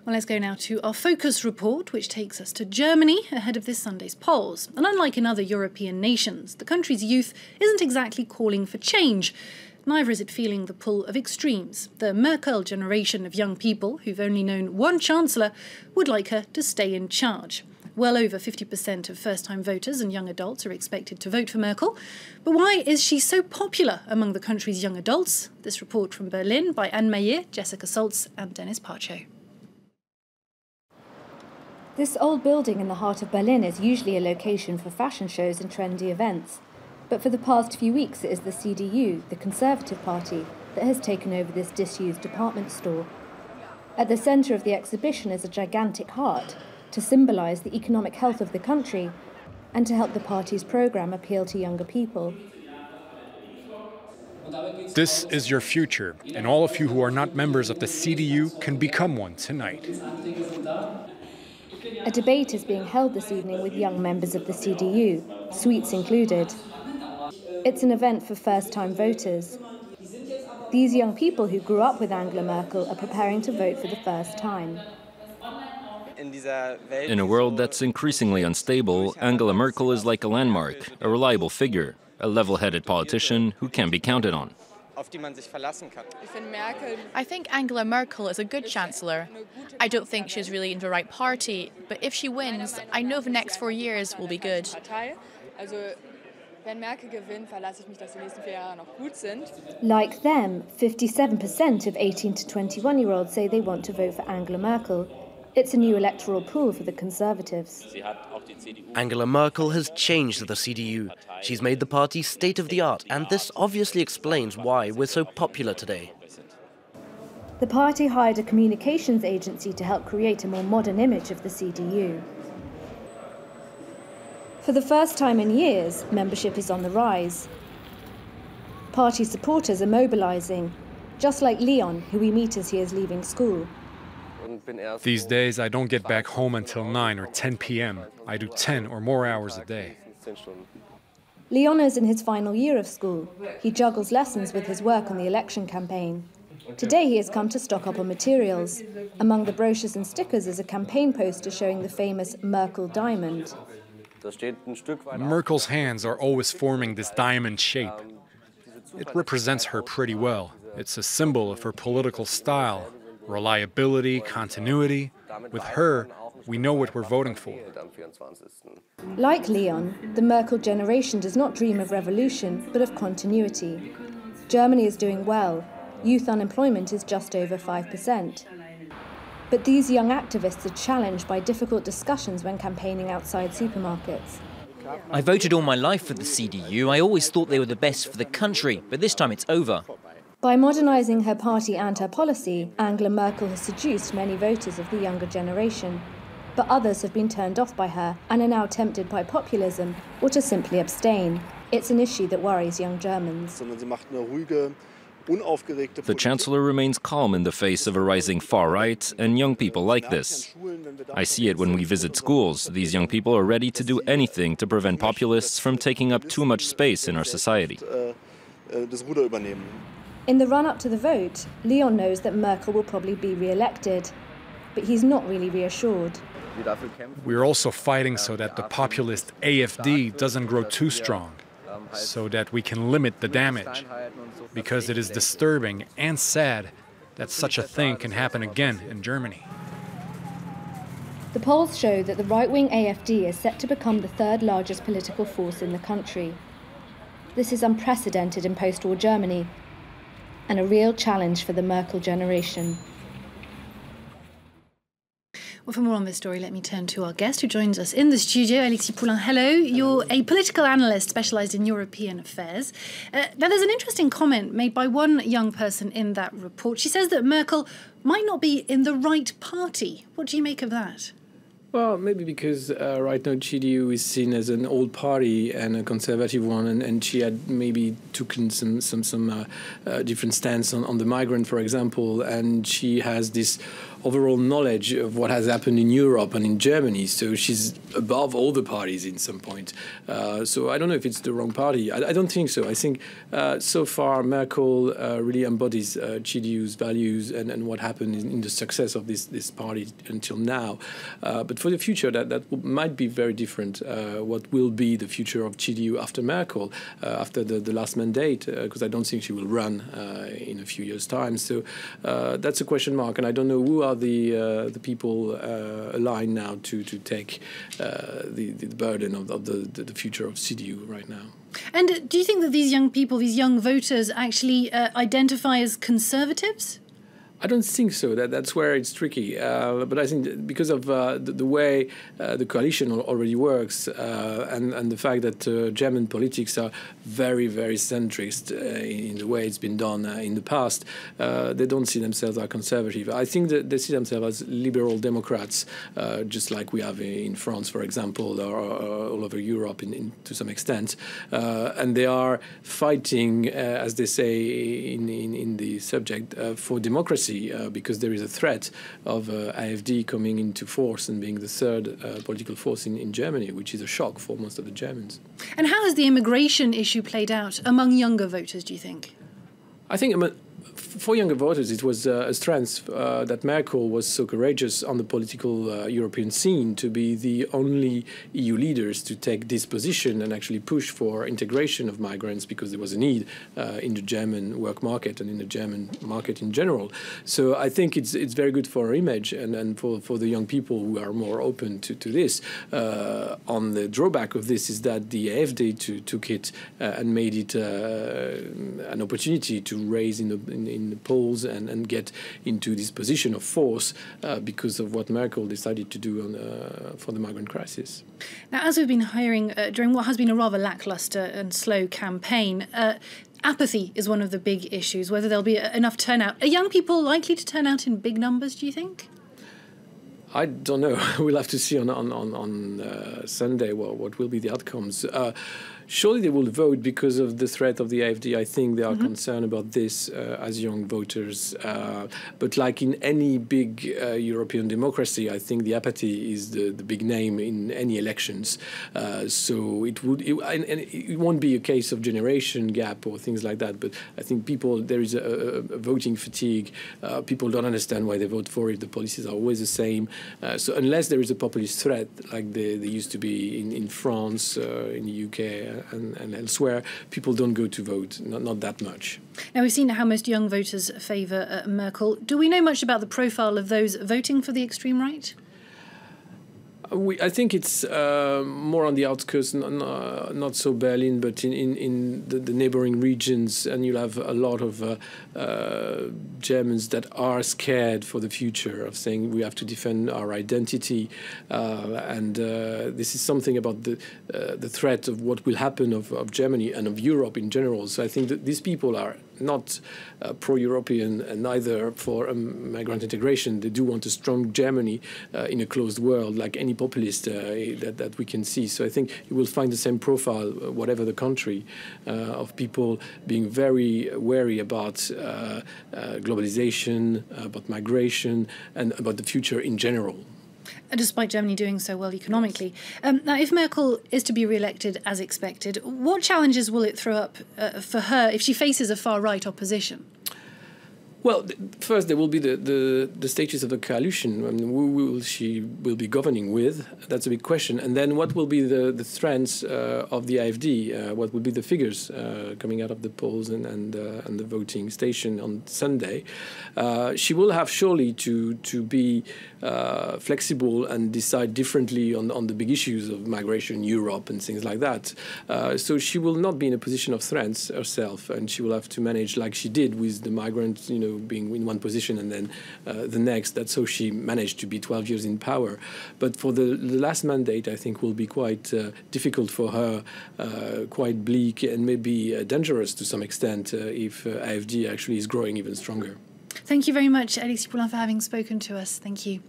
Well, let's go now to our focus report, which takes us to Germany ahead of this Sunday's polls. And unlike in other European nations, the country's youth isn't exactly calling for change. Neither is it feeling the pull of extremes. The Merkel generation of young people, who've only known one chancellor, would like her to stay in charge. Well over 50% of first-time voters and young adults are expected to vote for Merkel. But why is she so popular among the country's young adults? This report from Berlin by Anne Mailliet, Jessica Saltz and Denis Parchow. This old building in the heart of Berlin is usually a location for fashion shows and trendy events. But for the past few weeks it is the CDU, the Conservative Party, that has taken over this disused department store. At the centre of the exhibition is a gigantic heart, to symbolise the economic health of the country and to help the party's programme appeal to younger people. This is your future, and all of you who are not members of the CDU can become one tonight. A debate is being held this evening with young members of the CDU, sweets included. It's an event for first-time voters. These young people who grew up with Angela Merkel are preparing to vote for the first time. In a world that's increasingly unstable, Angela Merkel is like a landmark, a reliable figure, a level-headed politician who can be counted on. I think Angela Merkel is a good chancellor. I don't think she's really in the right party, but if she wins, I know the next 4 years will be good. Like them, 57% of 18 to 21-year-olds say they want to vote for Angela Merkel. It's a new electoral pool for the Conservatives. Angela Merkel has changed the CDU. She's made the party state-of-the-art, and this obviously explains why we're so popular today. The party hired a communications agency to help create a more modern image of the CDU. For the first time in years, membership is on the rise. Party supporters are mobilising, just like Leon, who we meet as he is leaving school. These days, I don't get back home until 9 or 10 p.m. I do 10 or more hours a day. Leon is in his final year of school. He juggles lessons with his work on the election campaign. Today he has come to stock up on materials. Among the brochures and stickers is a campaign poster showing the famous Merkel diamond. Merkel's hands are always forming this diamond shape. It represents her pretty well. It's a symbol of her political style. Reliability, continuity. With her, we know what we're voting for. Like Leon, the Merkel generation does not dream of revolution, but of continuity. Germany is doing well. Youth unemployment is just over 5%. But these young activists are challenged by difficult discussions when campaigning outside supermarkets. I voted all my life for the CDU. I always thought they were the best for the country, but this time it's over. By modernising her party and her policy, Angela Merkel has seduced many voters of the younger generation. But others have been turned off by her and are now tempted by populism or to simply abstain. It's an issue that worries young Germans. The chancellor remains calm in the face of a rising far-right, and young people like this. I see it when we visit schools. These young people are ready to do anything to prevent populists from taking up too much space in our society. In the run-up to the vote, Leon knows that Merkel will probably be re-elected, but he's not really reassured. We're also fighting so that the populist AfD doesn't grow too strong, so that we can limit the damage, because it is disturbing and sad that such a thing can happen again in Germany. The polls show that the right-wing AfD is set to become the third largest political force in the country. This is unprecedented in post-war Germany, and a real challenge for the Merkel generation. Well, for more on this story, let me turn to our guest who joins us in the studio, Alexis Poulain. Hello, you're a political analyst specialised in European affairs. Now, there's an interesting comment made by one young person in that report. She says that Merkel might not be in the right party. What do you make of that? Well, maybe because right now CDU is seen as an old party and a conservative one, and she had maybe taken some different stance on the migrant, for example, and she has this overall knowledge of what has happened in Europe and in Germany. So she's above all the parties in some point. So I don't know if it's the wrong party. I don't think so. I think so far Merkel really embodies CDU's values and what happened in the success of this party until now. But for the future, that might be very different. What will be the future of CDU after Merkel, after the last mandate? Because I don't think she will run in a few years' time. So that's a question mark, and I don't know who are the people aligned now to take the burden of the future of CDU right now. And do you think that these young people, these young voters, actually identify as conservatives? I don't think so. That's where it's tricky. But I think because of the way the coalition already works and the fact that German politics are very, very centrist in the way it's been done in the past, they don't see themselves as conservative. I think that they see themselves as liberal Democrats, just like we have in France, for example, or all over Europe to some extent. And they are fighting, as they say in the subject, for democracy. Because there is a threat of AfD coming into force and being the third political force in Germany, which is a shock for most of the Germans. And how has the immigration issue played out among younger voters, do you think? I think for younger voters, it was a strength that Merkel was so courageous on the political European scene to be the only EU leaders to take this position and actually push for integration of migrants because there was a need in the German work market and in the German market in general. So I think it's very good for our image and for the young people who are more open to this. On the drawback of this is that the AfD took it and made it an opportunity to raise in the polls and get into this position of force because of what Merkel decided to do for the migrant crisis. Now, as we've been hearing during what has been a rather lacklustre and slow campaign, apathy is one of the big issues, whether there'll be enough turnout. Are young people likely to turn out in big numbers, do you think? I don't know. We'll have to see on Sunday what will be the outcomes. Surely they will vote because of the threat of the AfD. I think they are concerned about this as young voters. But like in any big European democracy, I think the apathy is the big name in any elections. So it won't be a case of generation gap or things like that. But I think there is a voting fatigue. People don't understand why they vote for it. The policies are always the same. So unless there is a populist threat, like they used to be in France, in the UK, and elsewhere, people don't go to vote, not that much. Now, we've seen how most young voters favour Merkel. Do we know much about the profile of those voting for the extreme right? I think it's more on the outskirts, not so Berlin, but in the neighboring regions, and you'll have a lot of Germans that are scared for the future, of saying we have to defend our identity, and this is something about the threat of what will happen of Germany and of Europe in general. So I think that these people are not pro-European and neither for migrant integration. They do want a strong Germany in a closed world, like any populist that we can see. So I think you will find the same profile, whatever the country, of people being very wary about globalization, about migration, and about the future in general. Despite Germany doing so well economically. Now, if Merkel is to be re-elected as expected, what challenges will it throw up for her if she faces a far-right opposition? Well, first there will be the status of the coalition. I mean, who will she be governing with? That's a big question. And then what will be the strengths of the AfD? What will be the figures coming out of the polls and the voting station on Sunday? She will have surely to be flexible and decide differently on the big issues of migration, Europe, and things like that. So she will not be in a position of strength herself, and she will have to manage like she did with the migrants, being in one position and then the next. That's how she managed to be 12 years in power. But for the last mandate, I think will be quite difficult for her, quite bleak and maybe dangerous to some extent if AfD actually is growing even stronger. Thank you very much, Alexis Poulain, for having spoken to us. Thank you.